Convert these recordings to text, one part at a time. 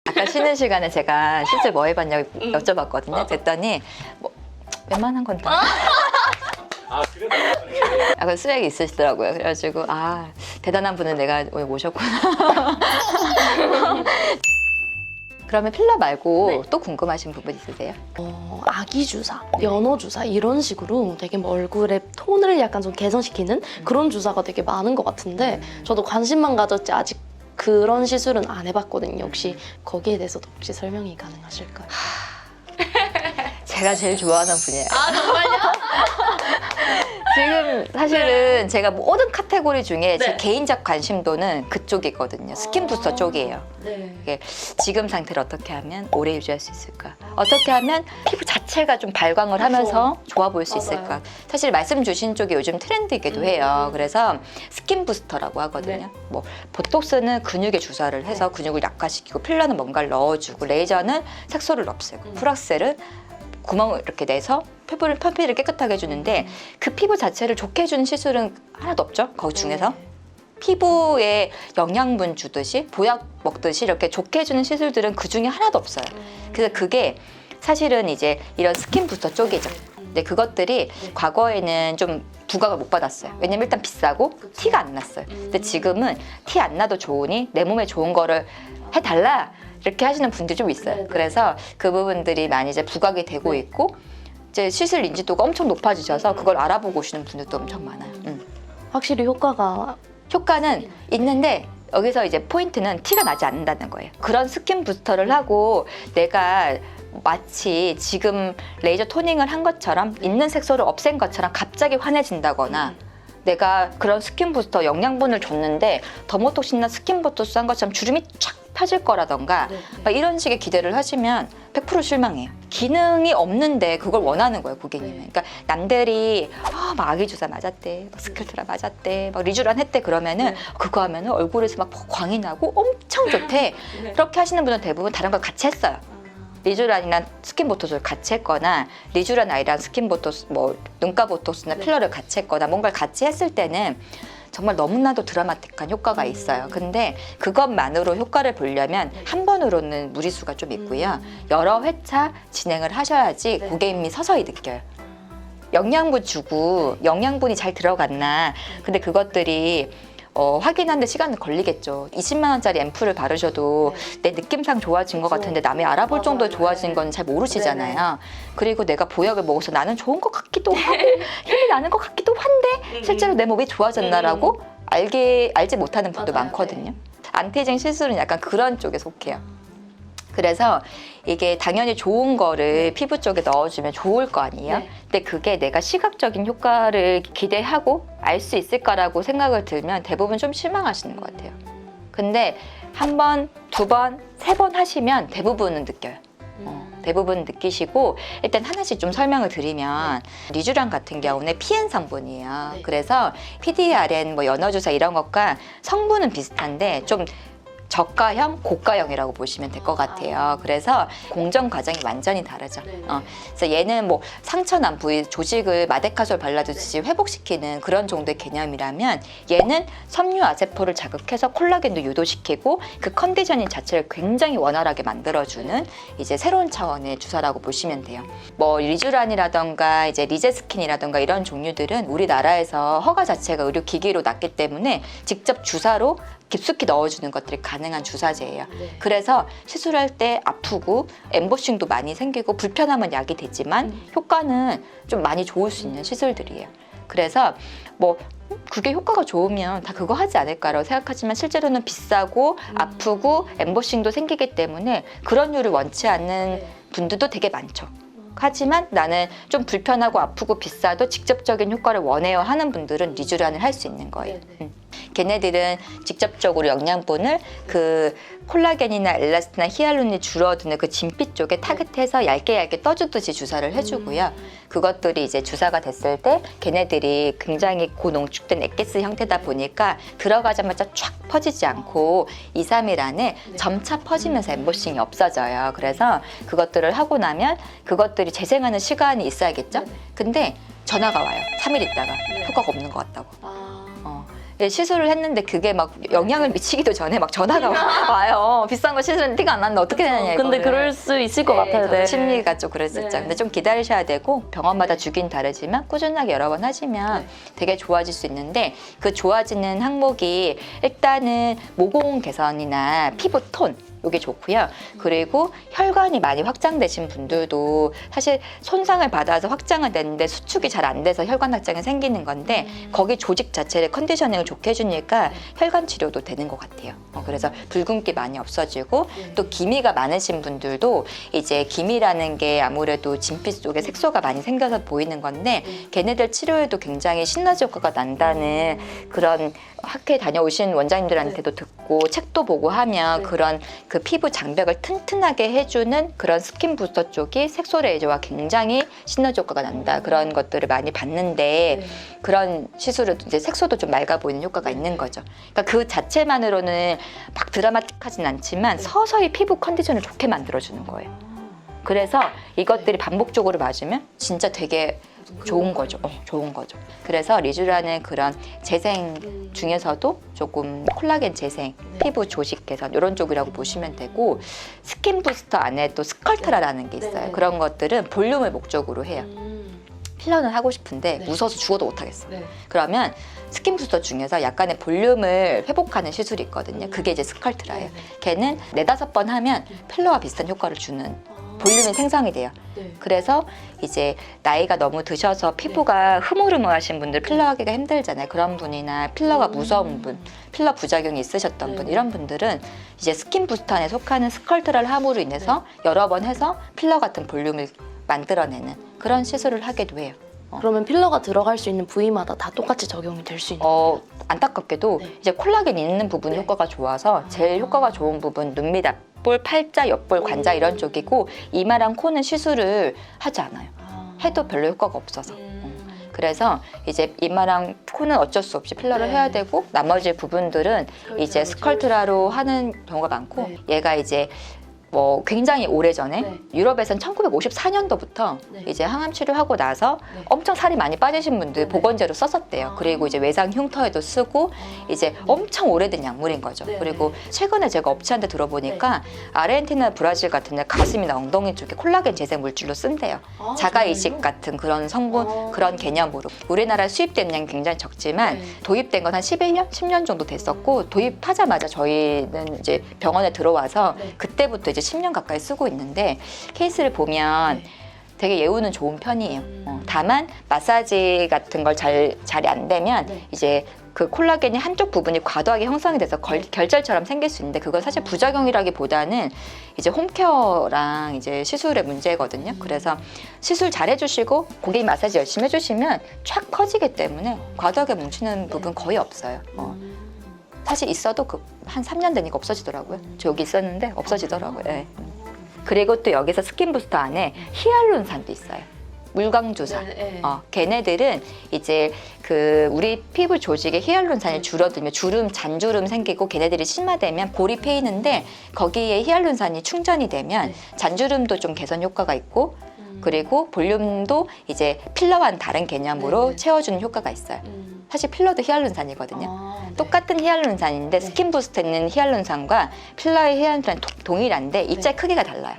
아까 쉬는 시간에 제가 실제 뭐 해봤냐고 여쭤봤거든요. 그랬더니 뭐 웬만한 건 다. 약간 수액이 있으시더라고요. 그래가지고 아 대단한 분을 내가 오늘 모셨구나. 그러면 필러 말고 네. 또 궁금하신 부분 있으세요? 아기 주사, 연어 주사 이런 식으로 되게 뭐 얼굴의 톤을 약간 좀 개선시키는 그런 주사가 되게 많은 것 같은데 저도 관심만 가졌지 아직 그런 시술은 안 해봤거든요. 혹시 거기에 대해서도 혹시 설명이 가능하실까요? 제가 제일 좋아하는 분이에요. 아 정말요? 지금 사실은 제가 모든 카테고리 중에 제 네. 개인적 관심도는 그쪽이거든요. 스킨 부스터 쪽이에요. 네. 이게 지금 상태를 어떻게 하면 오래 유지할 수 있을까? 어떻게 하면 피부 자체가 좀 발광을 하면서 좋아 보일 수 맞아요. 있을까? 사실 말씀 주신 쪽이 요즘 트렌드이기도 해요. 그래서 스킨 부스터라고 하거든요. 네. 뭐 보톡스는 근육에 주사를 해서 근육을 약화시키고 필러는 뭔가를 넣어주고 레이저는 색소를 없애고 프락셀은 구멍을 이렇게 내서 표피를 깨끗하게 해주는데 그 피부 자체를 좋게 해주는 시술은 하나도 없죠. 거기 중에서. 피부에 영양분 주듯이 보약 먹듯이 이렇게 좋게 해주는 시술들은 그 중에 하나도 없어요. 그래서 그게 사실은 이제 이런 스킨 부스터 쪽이죠. 근데 그것들이 과거에는 좀 부각을 못 받았어요. 왜냐면 일단 비싸고 티가 안 났어요. 근데 지금은 티 안 나도 좋으니 내 몸에 좋은 거를 해달라 이렇게 하시는 분들이 좀 있어요. 네네. 그래서 그 부분들이 많이 이제 부각이 되고 있고 이제 시술 인지도가 엄청 높아지셔서 그걸 알아보고 오시는 분들도 엄청 많아요. 확실히 효과가 효과는 있는데 여기서 이제 포인트는 티가 나지 않는다는 거예요. 그런 스킨 부스터를 하고 내가 마치 지금 레이저 토닝을 한 것처럼 있는 색소를 없앤 것처럼 갑자기 환해진다거나 내가 그런 스킨 부스터 영양분을 줬는데 더모톡신이나 스킨 보토스 한 것처럼 주름이 쫙 펴질 거라던가 막 이런 식의 기대를 하시면 100% 실망해요. 기능이 없는데 그걸 원하는 거예요, 고객님은. 그러니까 남들이 막 아기 주사 맞았대, 막 스킬트라 맞았대, 막 리쥬란 했대 그러면은 그거 하면은 얼굴에서 막 광이 나고 엄청 좋대. 그렇게 하시는 분은 대부분 다른 걸 같이 했어요. 리쥬란이랑 스킨 보토스를 같이 했거나 리쥬란 아이랑 스킨 보토스, 뭐 눈가 보토스나 필러를 같이 했거나 뭔가를 같이 했을 때는 정말 너무나도 드라마틱한 효과가 있어요. 근데 그것만으로 효과를 보려면 한 번으로는 무리수가 좀 있고요. 여러 회차 진행을 하셔야지 고객님이 서서히 느껴요. 영양분 주고 영양분이 잘 들어갔나. 근데 그것들이 확인하는데 시간은 걸리겠죠. 20만 원짜리 앰플을 바르셔도 내 느낌상 좋아진 것 같은데 남이 알아볼 정도로 좋아진 건 잘 모르시잖아요. 그리고 내가 보약을 먹어서 나는 좋은 것 같기도 하고 힘이 나는 것 같기도 한데 실제로 내 몸이 좋아졌나라고 알지 못하는 분도 맞아요. 많거든요. 안티에이징 시술은 약간 그런 쪽에 속해요. 그래서 이게 당연히 좋은 거를 피부 쪽에 넣어주면 좋을 거 아니에요? 네. 근데 그게 내가 시각적인 효과를 기대하고 알 수 있을까라고 생각을 들면 대부분 좀 실망하시는 것 같아요. 근데 한 번, 두 번, 세 번 하시면 대부분은 느껴요. 대부분 느끼시고 일단 하나씩 좀 설명을 드리면 리쥬란 같은 경우는 PN 성분이에요. 그래서 PDRN, 뭐 연어주사 이런 것과 성분은 비슷한데 좀 저가형, 고가형이라고 보시면 될 것 같아요. 그래서 공정 과정이 완전히 다르죠. 그래서 얘는 뭐 상처난 부위 조직을 마데카솔 발라주듯이 회복시키는 그런 정도의 개념이라면 얘는 섬유 아세포를 자극해서 콜라겐도 유도시키고 그 컨디셔닝 자체를 굉장히 원활하게 만들어주는 이제 새로운 차원의 주사라고 보시면 돼요. 뭐 리쥬란이라던가 이제 리제스킨이라던가 이런 종류들은 우리나라에서 허가 자체가 의료기기로 났기 때문에 직접 주사로 깊숙이 넣어주는 것들이 가능한 주사제예요. 그래서 시술할 때 아프고 엠보싱도 많이 생기고 불편함은 약이 되지만 효과는 좀 많이 좋을 수 있는 시술들이에요. 그래서 뭐 그게 효과가 좋으면 다 그거 하지 않을까라고 생각하지만 실제로는 비싸고 아프고 엠보싱도 생기기 때문에 그런 류를 원치 않는 분들도 되게 많죠. 하지만 나는 좀 불편하고 아프고 비싸도 직접적인 효과를 원해요 하는 분들은 리쥬란을 할 수 있는 거예요. 걔네들은 직접적으로 영양분을 그 콜라겐이나 엘라스틴이나 히알루론이 줄어드는 그 진피 쪽에 타겟해서 얇게 떠주듯이 주사를 해주고요. 그것들이 이제 주사가 됐을 때 걔네들이 굉장히 고농축된 액기스 형태다 보니까 들어가자마자 촥 퍼지지 않고 2, 3일 안에 점차 퍼지면서 엠보싱이 없어져요. 그래서 그것들을 하고 나면 그것들이 재생하는 시간이 있어야겠죠? 근데 전화가 와요. 3일 있다가 효과가 없는 것 같다고. 예, 시술을 했는데 그게 막 영향을 미치기도 전에 막 전화가 와요. 비싼 거 시술은 티가 안 났는데 어떻게 되느냐 이거를. 근데 그럴 수 있을 것 같아요. 네. 심리가 좀 그럴 수 있죠. 근데 좀 기다리셔야 되고 병원마다 주긴 다르지만 꾸준하게 여러 번 하시면 되게 좋아질 수 있는데 그 좋아지는 항목이 일단은 모공 개선이나 피부 톤 이게 좋고요. 그리고 혈관이 많이 확장되신 분들도 사실 손상을 받아서 확장은 되는데 수축이 잘 안 돼서 혈관 확장이 생기는 건데 거기 조직 자체를 컨디셔닝을 좋게 해주니까 혈관 치료도 되는 것 같아요. 그래서 붉은기 많이 없어지고 또 기미가 많으신 분들도 이제 기미라는 게 아무래도 진피 속에 색소가 많이 생겨서 보이는 건데 걔네들 치료에도 굉장히 시너지 효과가 난다는 그런 학회에 다녀오신 원장님들한테도 듣고 책도 보고 하면 그런 그 피부 장벽을 튼튼하게 해주는 그런 스킨 부스터 쪽이 색소 레이저와 굉장히 시너지 효과가 난다. 그런 것들을 많이 봤는데 그런 시술은 이제 색소도 좀 맑아 보이는 효과가 있는 거죠. 그러니까 그 자체만으로는 막 드라마틱하진 않지만 서서히 피부 컨디션을 좋게 만들어주는 거예요. 그래서 이것들이 반복적으로 맞으면 진짜 되게 좋은 거죠. 좋은 거죠. 그래서 리쥬라는 그런 재생 중에서도 조금 콜라겐 재생, 피부 조직 개선 이런 쪽이라고 보시면 되고 스킨 부스터 안에 또 스컬트라라는 게 있어요. 그런 것들은 볼륨을 목적으로 해요. 필러는 하고 싶은데 무서워서 죽어도 못하겠어. 그러면 스킨 부스터 중에서 약간의 볼륨을 회복하는 시술이 있거든요. 그게 이제 스컬트라예요. 걔는 4-5번 하면 필러와 비슷한 효과를 주는 볼륨이 생성이 돼요. 그래서 이제 나이가 너무 드셔서 피부가 흐물흐물하신 분들 필러 하기가 힘들잖아요. 그런 분이나 필러가 무서운 분, 필러 부작용이 있으셨던 분 이런 분들은 이제 스킨 부스터 안에 속하는 스컬트라를 함으로 인해서 여러 번 해서 필러 같은 볼륨을 만들어내는 그런 시술을 하기도 해요. 그러면 필러가 들어갈 수 있는 부위마다 다 똑같이 적용이 될 수 있는 안타깝게도 이제 콜라겐 있는 부분 효과가 좋아서 제일 효과가 좋은 부분 눈 밑 앞볼, 팔자, 옆볼, 관자 이런 쪽이고 이마랑 코는 시술을 하지 않아요. 해도 별로 효과가 없어서. 그래서 이제 이마랑 코는 어쩔 수 없이 필러를 해야 되고 나머지 부분들은 이제 스컬트라로 하는 경우가 많고 얘가 이제 뭐 굉장히 오래전에 유럽에선 1954년도부터 이제 항암 치료하고 나서 엄청 살이 많이 빠지신 분들 보건제로 썼었대요. 그리고 이제 외상 흉터에도 쓰고 이제 엄청 오래된 약물인 거죠. 그리고 최근에 제가 업체한테 들어보니까 아르헨티나, 브라질 같은 데 가슴이나 엉덩이 쪽에 콜라겐 재생 물질로 쓴대요. 자가 이식 같은 그런 성분 그런 개념으로 우리나라에 수입된 양이 굉장히 적지만 도입된 건 한 11년, 10년 정도 됐었고 도입하자마자 저희는 이제 병원에 들어와서 그때부터 이제 10년 가까이 쓰고 있는데 케이스를 보면 되게 예우는 좋은 편이에요. 다만 마사지 같은 걸 잘이 안 되면 이제 그 콜라겐이 한쪽 부분이 과도하게 형성이 돼서 결절처럼 생길 수 있는데 그건 사실 부작용이라기보다는 이제 홈케어랑 이제 시술의 문제거든요. 그래서 시술 잘 해주시고 고객 마사지 열심히 해주시면 촥 퍼지기 때문에 과도하게 뭉치는 부분 거의 없어요. 사실 있어도 한 3년 되니까 없어지더라고요. 저 여기 있었는데 없어지더라고요. 네. 그리고 또 여기서 스킨 부스터 안에 히알루론산도 있어요. 물광주사. 걔네들은 이제 그 우리 피부 조직에 히알루론산이 줄어들면 주름, 잔주름 생기고 걔네들이 심화되면 볼이 패이는데 거기에 히알루론산이 충전이 되면 잔주름도 좀 개선 효과가 있고 그리고 볼륨도 이제 필러와는 다른 개념으로 채워주는 효과가 있어요. 사실 필러도 히알루론산이거든요. 똑같은 히알루론산인데 스킨 부스트는 히알루론산과 필러의 히알루론산이 동일한데 입자 크기가 달라요.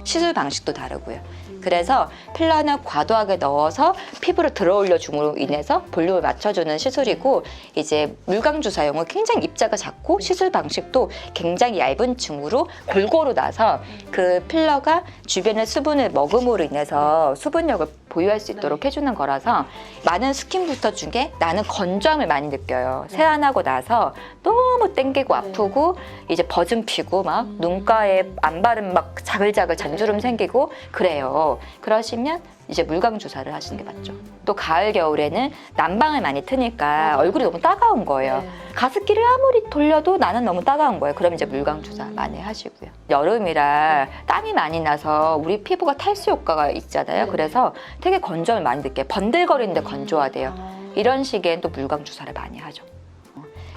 시술 방식도 다르고요. 그래서 필러는 과도하게 넣어서 피부를 들어올려 줌으로 인해서 볼륨을 맞춰주는 시술이고 이제 물광주사용은 굉장히 입자가 작고 시술 방식도 굉장히 얇은 층으로 골고루 나서 그 필러가 주변의 수분을 먹음으로 인해서 수분력을 보유할 수 있도록 해주는 거라서 많은 스킨 부스터 중에 나는 건조함을 많이 느껴요. 세안하고 나서 너무 땡기고 아프고 이제 버즘 피고 막 눈가에 안 바르면 막 자글자글 잔주름 생기고 그래요. 싫고 그러시면 이제 물광 주사를 하시는 게 맞죠. 또 가을 겨울에는 난방을 많이 트니까 얼굴이 너무 따가운 거예요. 네. 가습기를 아무리 돌려도 나는 너무 따가운 거예요. 그럼 이제 물광 주사 많이 하시고요. 여름이라 땀이 많이 나서 우리 피부가 탈수 효과가 있잖아요. 네. 그래서 되게 건조를 많이 느껴요. 번들거리는데 건조하대요. 아. 이런 시기엔 또 물광 주사를 많이 하죠.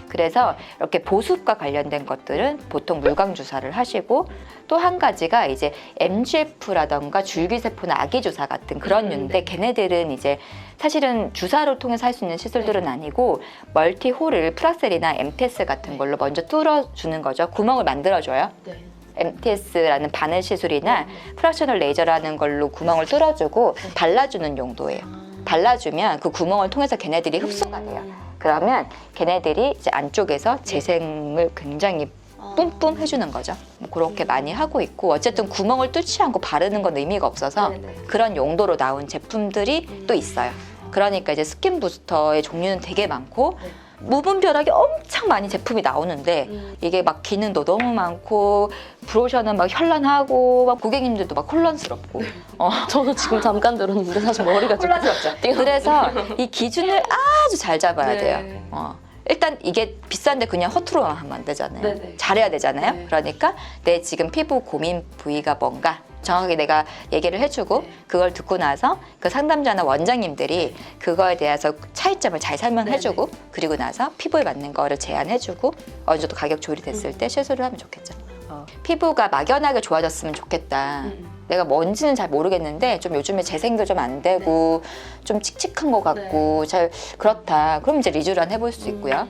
그래서 이렇게 보습과 관련된 것들은 보통 물광 주사를 하시고 또 한 가지가 이제 MGF라던가 줄기세포나 아기주사 같은 그런 류인데 걔네들은 이제 사실은 주사를 통해서 할 수 있는 시술들은 아니고 멀티홀을 프라셀이나 MTS 같은 걸로 먼저 뚫어주는 거죠. 구멍을 만들어줘요. 네. MTS라는 바늘 시술이나 프락셔널 레이저라는 걸로 구멍을 뚫어주고 발라주는 용도예요. 발라주면 그 구멍을 통해서 걔네들이 흡수가 돼요. 그러면 걔네들이 이제 안쪽에서 재생을 굉장히 뿜뿜 해주는 거죠. 뭐 그렇게 많이 하고 있고 어쨌든 구멍을 뚫지 않고 바르는 건 의미가 없어서 네네. 그런 용도로 나온 제품들이 또 있어요. 그러니까 이제 스킨 부스터의 종류는 되게 많고 무분별하게 엄청 많이 제품이 나오는데 이게 막 기능도 너무 많고 브로셔는 막 현란하고 막 고객님들도 막 혼란스럽고 저도 지금 잠깐 들었는데 사실 머리가 좀 혼란스럽죠. 그래서 이 기준을 아주 잘 잡아야 네. 돼요. 일단 이게 비싼데 그냥 허투루만 하면 안 되잖아요. 네네. 잘해야 되잖아요. 네. 그러니까 내 지금 피부 고민 부위가 뭔가 정확하게 내가 얘기를 해주고 그걸 듣고 나서 그 상담자나 원장님들이 그거에 대해서 차이점을 잘 설명해주고 그리고 나서 피부에 맞는 거를 제안해주고 어느 정도 가격 조율이 됐을 때 시술을 하면 좋겠죠. 피부가 막연하게 좋아졌으면 좋겠다. 내가 뭔지는 잘 모르겠는데 좀 요즘에 재생도 좀 안 되고 좀 칙칙한 것 같고 잘 그렇다. 그럼 이제 리쥬란 해볼 수 있고요.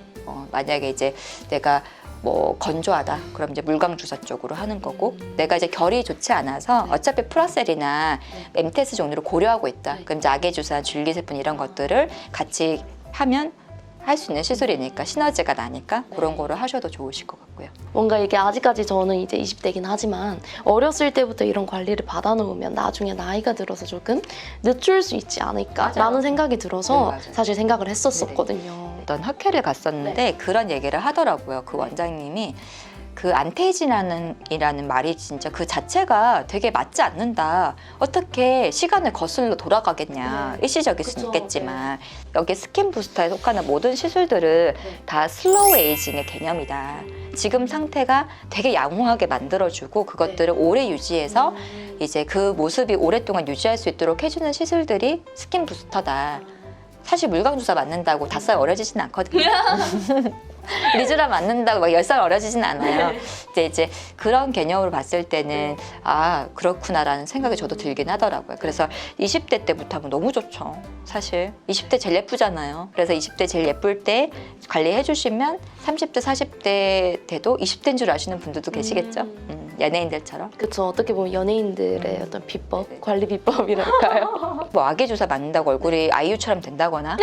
만약에 이제 내가 뭐 건조하다. 그럼 이제 물광 주사 쪽으로 하는 거고 내가 이제 결이 좋지 않아서 어차피 프라셀이나 MTS 종류를 고려하고 있다. 그럼 이제 악의 주사, 줄기세포 이런 것들을 같이 하면 할 수 있는 시술이니까 시너지가 나니까 그런 거를 하셔도 좋으실 것 같고요. 뭔가 이게 아직까지 저는 이제 20대긴 하지만 어렸을 때부터 이런 관리를 받아놓으면 나중에 나이가 들어서 조금 늦출 수 있지 않을까라는 맞아요. 생각이 들어서 네, 맞아요. 사실 생각을 했었거든요. 어떤 학회를 갔었는데 그런 얘기를 하더라고요. 그 원장님이 그 안테이진이라는 말이 진짜 그 자체가 되게 맞지 않는다. 어떻게 시간을 거슬러 돌아가겠냐. 일시적일 수는 그쵸, 있겠지만 여기 스킨 부스터에 속하는 모든 시술들은 다 슬로우 에이징의 개념이다. 지금 상태가 되게 양호하게 만들어주고 그것들을 오래 유지해서 이제 그 모습이 오랫동안 유지할 수 있도록 해주는 시술들이 스킨 부스터다. 사실 물광 주사 맞는다고 5살 어려지진 않거든요. 리쥬란 맞는다고 막 10살 어려지진 않아요. 이제 그런 개념으로 봤을 때는 아 그렇구나라는 생각이 저도 들긴 하더라고요. 그래서 20대 때부터 하면 너무 좋죠. 사실 20대 제일 예쁘잖아요. 그래서 20대 제일 예쁠 때 관리해 주시면 30대 40대 돼도 20대인 줄 아시는 분들도 계시겠죠. 연예인들처럼. 그렇죠. 어떻게 보면 연예인들의 어떤 비법, 관리 비법이랄까요? 뭐 아기 주사 맞는다고 얼굴이 아이유처럼 된다거나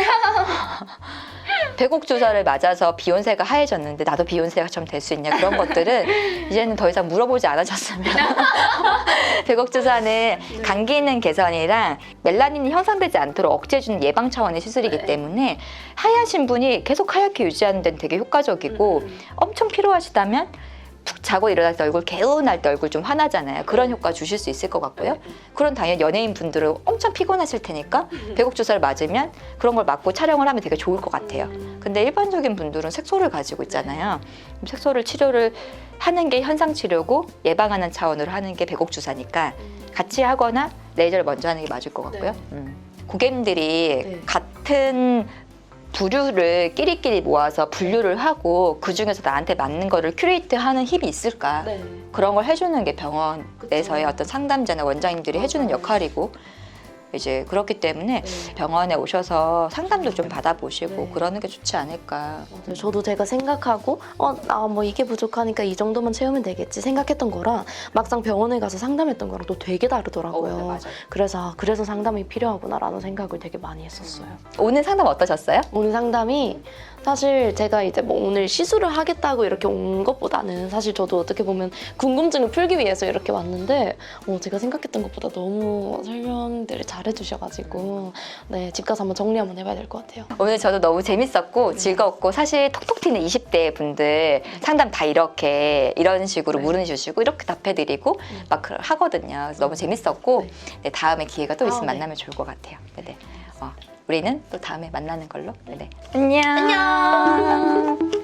배곡 주사를 맞아서 비욘세가 하얘졌는데 나도 비욘세처럼 될 수 있냐 그런 것들은 이제는 더 이상 물어보지 않아줬으면 배곡 주사는 간 기능 개선이랑 멜라닌이 형성되지 않도록 억제해주는 예방 차원의 시술이기 때문에 하얘신 분이 계속 하얗게 유지하는 데는 되게 효과적이고 엄청 피로하시다면 푹 자고 일어날 때 얼굴 개운할 때 얼굴 좀 환하잖아요. 그런 효과 주실 수 있을 것 같고요. 그런 당연히 연예인 분들은 엄청 피곤하실 테니까 배곡 주사를 맞으면 그런 걸 맞고 촬영을 하면 되게 좋을 것 같아요. 근데 일반적인 분들은 색소를 가지고 있잖아요. 그럼 색소를 치료를 하는 게 현상 치료고 예방하는 차원으로 하는 게 배곡 주사니까 같이 하거나 레이저를 먼저 하는 게 맞을 것 같고요. 고객님들이 같은 부류를 끼리끼리 모아서 분류를 하고 그 중에서 나한테 맞는 거를 큐레이트하는 힘이 있을까? 그런 걸 해주는 게 병원에서의 어떤 상담자나 원장님들이 해주는 역할이고 이제 그렇기 때문에 병원에 오셔서 상담도 좀 받아보시고 그러는 게 좋지 않을까. 저도 제가 생각하고 나 뭐 이게 부족하니까 이 정도만 채우면 되겠지 생각했던 거랑 막상 병원에 가서 상담했던 거랑 또 되게 다르더라고요. 네, 맞아요. 그래서 상담이 필요하구나라는 생각을 되게 많이 했었어요. 오늘 상담 어떠셨어요? 오늘 상담이 사실 제가 이제 뭐 오늘 시술을 하겠다고 이렇게 온 것보다는 사실 저도 어떻게 보면 궁금증을 풀기 위해서 이렇게 왔는데 제가 생각했던 것보다 너무 설명들을 잘 잘해주셔가지고 네, 집 가서 한번 정리 한번 해봐야 될 것 같아요. 오늘 저도 너무 재밌었고 즐거웠고 사실 톡톡 튀는 20대 분들 상담 다 이런 식으로 물어주시고 이렇게 답해드리고 막 하거든요. 그래서 너무 재밌었고 네, 다음에 기회가 또 있으면 만나면 좋을 것 같아요. 네네. 우리는 또 다음에 만나는 걸로. 네네. 안녕. 안녕.